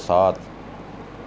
7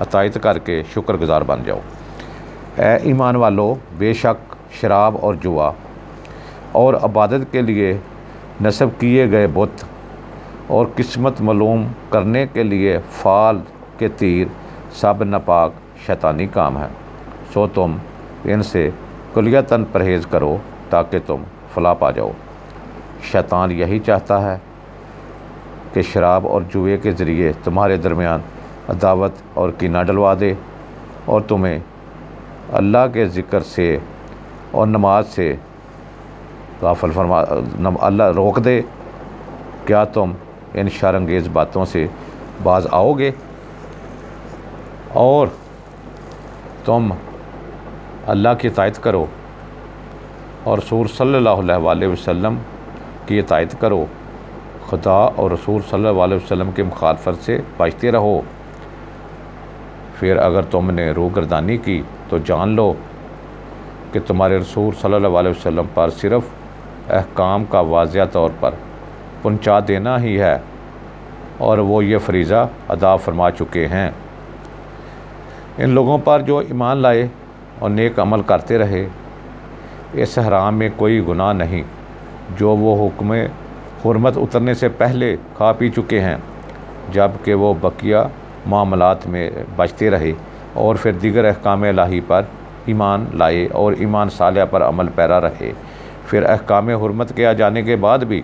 عطائیت کر کے شکر گزار بن جاؤ۔ اے ایمان والو، بے شک شراب اور جوا اور عبادت کے لیے نصب کیے گئے بت اور قسمت معلوم کرنے کے لیے فال کے تیر سب ناپاک شیطانی کام ہے، سو تم ان سے کلیتاً پرہیز کرو تاکہ تم فلاح پا جاؤ۔ شیطان یہی چاہتا ہے کہ شراب اور جوئے کے ذریعے تمہارے درمیان عداوت اور کینہ ڈلوا دے اور تمہیں اللہ کے ذکر سے اور نماز سے غافل اللہ روک دے۔ کیا تم ان شر انگیز باتوں سے باز آؤ گے اور تم اللہ کی اطاعت کرو اور رسول صلی اللہ علیہ وسلم کی اطاعت کرو، خدا اور رسول صلی اللہ علیہ وسلم کی مخالفت سے بچتے رہو۔ پھر اگر تم نے روگردانی کی تو جان لو کہ تمہارے رسول صلی اللہ علیہ وسلم پر صرف احکام کا واضح طور پر پہنچا دینا ہی ہے اور وہ یہ فریضہ ادا فرما چکے ہیں۔ ان لوگوں پر جو ایمان لائے اور نیک عمل کرتے رہے، اس حرام میں کوئی گناہ نہیں جو وہ حکم حرمت اترنے سے پہلے کھا پی چکے ہیں، جب کہ وہ بقیہ معاملات میں بچتے رہے اور پھر دیگر احکام الہی پر ایمان لائے اور ایمان صالح پر عمل پیرا رہے۔ پھر احکام حرمت کے آ جانے کے بعد بھی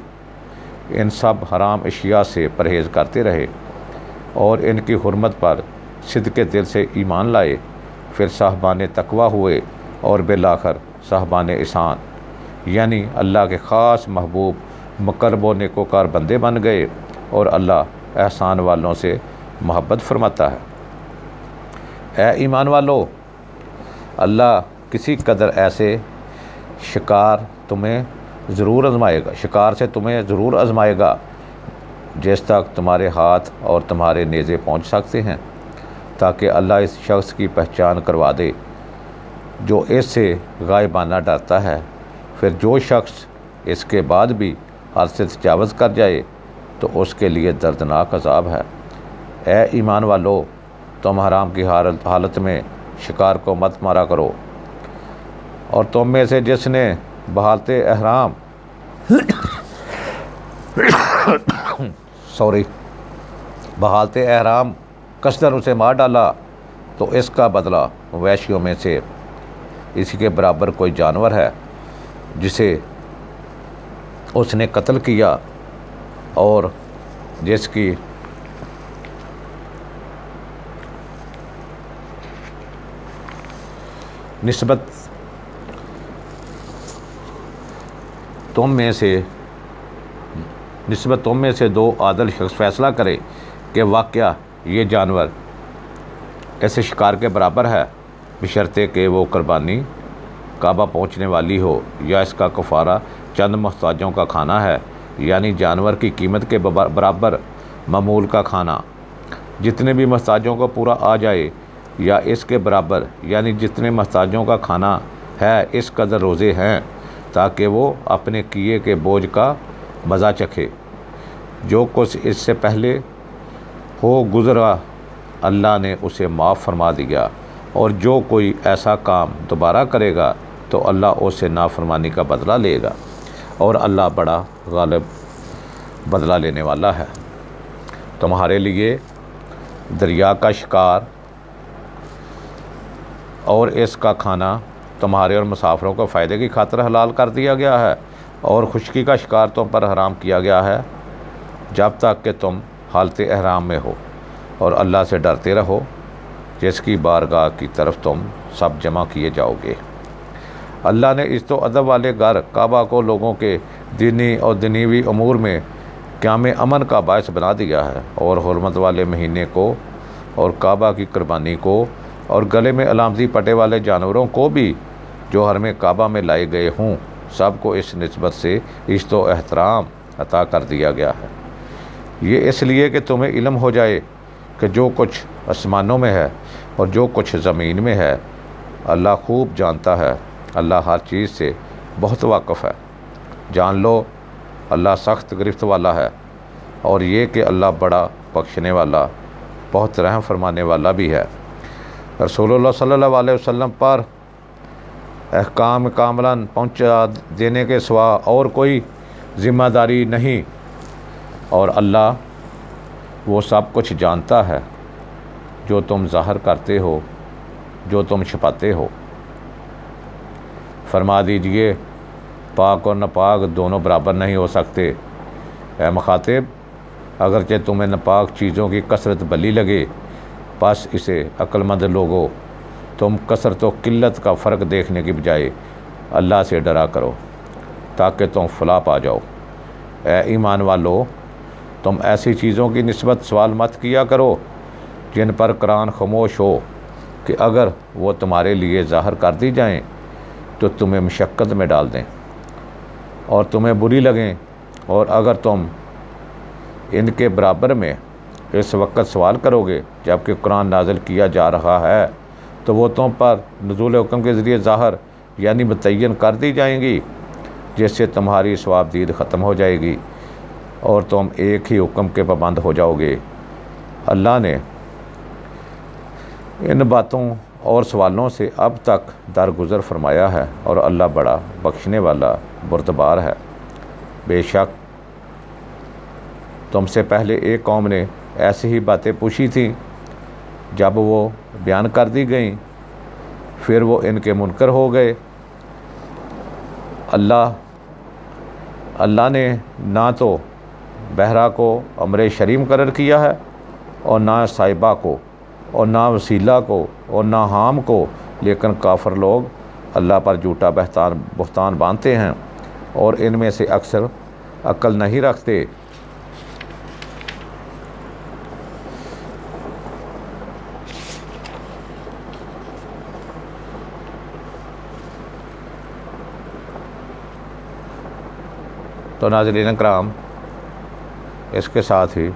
ان سب حرام اشیاء سے پرہیز کرتے رہے اور ان کی حرمت پر صدق دل سے ایمان لائے، پھر صاحبان تقویٰ ہوئے اور بالآخر صاحبان احسان یعنی اللہ کے خاص محبوب مقرب و نیکوکار بندے بن گئے، اور اللہ احسان والوں سے محبت فرماتا ہے۔ اے ایمان والو، اللہ کسی قدر ایسے شکار سے تمہیں ضرور آزمائے گا جس تک تمہارے ہاتھ اور تمہارے نیزے پہنچ سکتے ہیں، تاکہ اللہ اس شخص کی پہچان کروا دے جو اس سے غائبانہ ڈرتا ہے۔ پھر جو شخص اس کے بعد بھی حد سے تجاوز کر جائے تو اس کے لیے دردناک عذاب ہے۔ اے ایمان والو، تم حرام کی حالت میں شکار کو مت مارا کرو، اور تم میں سے جس نے بحالت احرام قصداً اسے مار ڈالا تو اس کا بدلہ وحشیوں میں سے اسی کے برابر کوئی جانور ہے جسے اس نے قتل کیا اور جس کی نسبت تم میں سے دو عادل شخص فیصلہ کرے کہ واقعہ یہ جانور ایسے شکار کے برابر ہے، بشرطے کہ وہ قربانی کعبہ پہنچنے والی ہو، یا اس کا کفارہ چند محتاجوں کا کھانا ہے، یعنی جانور کی قیمت کے برابر معمول کا کھانا جتنے بھی محتاجوں کو پورا آ جائے، یا اس کے برابر یعنی جتنے محتاجوں کا کھانا ہے اس قدر روزے ہیں، تاکہ وہ اپنے کیے کے بوجھ کا مزہ چکھے۔ جو کچھ اس سے پہلے ہو گزرا اللہ نے اسے معاف فرما دیا، اور جو کوئی ایسا کام دوبارہ کرے گا تو اللہ اس سے نافرمانی کا بدلہ لے گا، اور اللہ بڑا غالب بدلہ لینے والا ہے۔ تمہارے لیے دریا کا شکار اور اس کا کھانا تمہارے اور مسافروں کو فائدے کی خاطر حلال کر دیا گیا ہے، اور خشکی کا شکار تم پر حرام کیا گیا ہے جب تک کہ تم حالت احرام میں ہو، اور اللہ سے ڈرتے رہو جس کی بارگاہ کی طرف تم سب جمع کیے جاؤ گے۔ اللہ نے عزت و ادب والے گھر کعبہ کو لوگوں کے دینی اور دنیوی امور میں قیام امن کا باعث بنا دیا ہے، اور حرمت والے مہینے کو اور کعبہ کی قربانی کو اور گلے میں علامتی پٹے والے جانوروں کو بھی جو حرم کعبہ میں لائے گئے ہوں، سب کو اس نسبت سے عزت و احترام عطا کر دیا گیا ہے۔ یہ اس لیے کہ تمہیں علم ہو جائے کہ جو کچھ آسمانوں میں ہے اور جو کچھ زمین میں ہے اللہ خوب جانتا ہے، اللہ ہر چیز سے بہت واقف ہے۔ جان لو اللہ سخت گرفت والا ہے، اور یہ کہ اللہ بڑا بخشنے والا، بہت رحم فرمانے والا بھی ہے۔ رسول اللہ صلی اللہ علیہ وسلم پر احکام کاملاً پہنچا دینے کے سوا اور کوئی ذمہ داری نہیں، اور اللہ وہ سب کچھ جانتا ہے جو تم ظاہر کرتے ہو، جو تم چھپاتے ہو۔ فرما دیجئے پاک اور ناپاک دونوں برابر نہیں ہو سکتے۔ اے مخاطب، اگرچہ تمہیں ناپاک چیزوں کی کثرت بھلی لگے، پس اسے عقل مند لوگو، تم کثرت و قلت کا فرق دیکھنے کی بجائے اللہ سے ڈرا کرو تاکہ تم فلاح پا جاؤ۔ اے ایمان والو، تم ایسی چیزوں کی نسبت سوال مت کیا کرو جن پر قرآن خاموش ہو کہ اگر وہ تمہارے لیے ظاہر کر دی جائیں تو تمہیں مشقت میں ڈال دیں اور تمہیں بری لگیں، اور اگر تم ان کے برابر میں اس وقت سوال کرو گے جبکہ قرآن نازل کیا جا رہا ہے تو وہ تم پر نزول حکم کے ذریعے ظاہر یعنی متعین کر دی جائیں گی، جس سے تمہاری ثواب دید ختم ہو جائے گی اور تم ایک ہی حکم کے پابند ہو جاؤ گے۔ اللہ نے ان باتوں اور سوالوں سے اب تک درگزر فرمایا ہے، اور اللہ بڑا بخشنے والا بردبار ہے۔ بے شک تم سے پہلے ایک قوم نے ایسی ہی باتیں پوچھی تھیں، جب وہ بیان کر دی گئیں پھر وہ ان کے منکر ہو گئے۔ اللہ نے نہ تو بحرہ کو امر شرعی مقرر کیا ہے، اور نہ صاحبہ کو، اور نہ وسیلہ کو، اور نہ حام کو، لیکن کافر لوگ اللہ پر جھوٹا بہتان باندھتے ہیں اور ان میں سے اکثر عقل نہیں رکھتے۔ تو ناظرین کرام، اس کے ساتھ ہی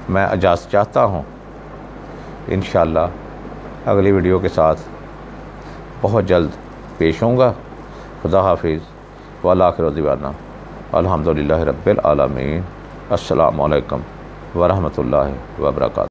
میں اجازت چاہتا ہوں۔ انشاءاللہ اگلی ویڈیو کے ساتھ بہت جلد پیش ہوں گا۔ خدا حافظ والآخر دعوانا الحمدللہ رب العالمین۔ السلام علیکم ورحمۃ اللہ وبرکاتہ۔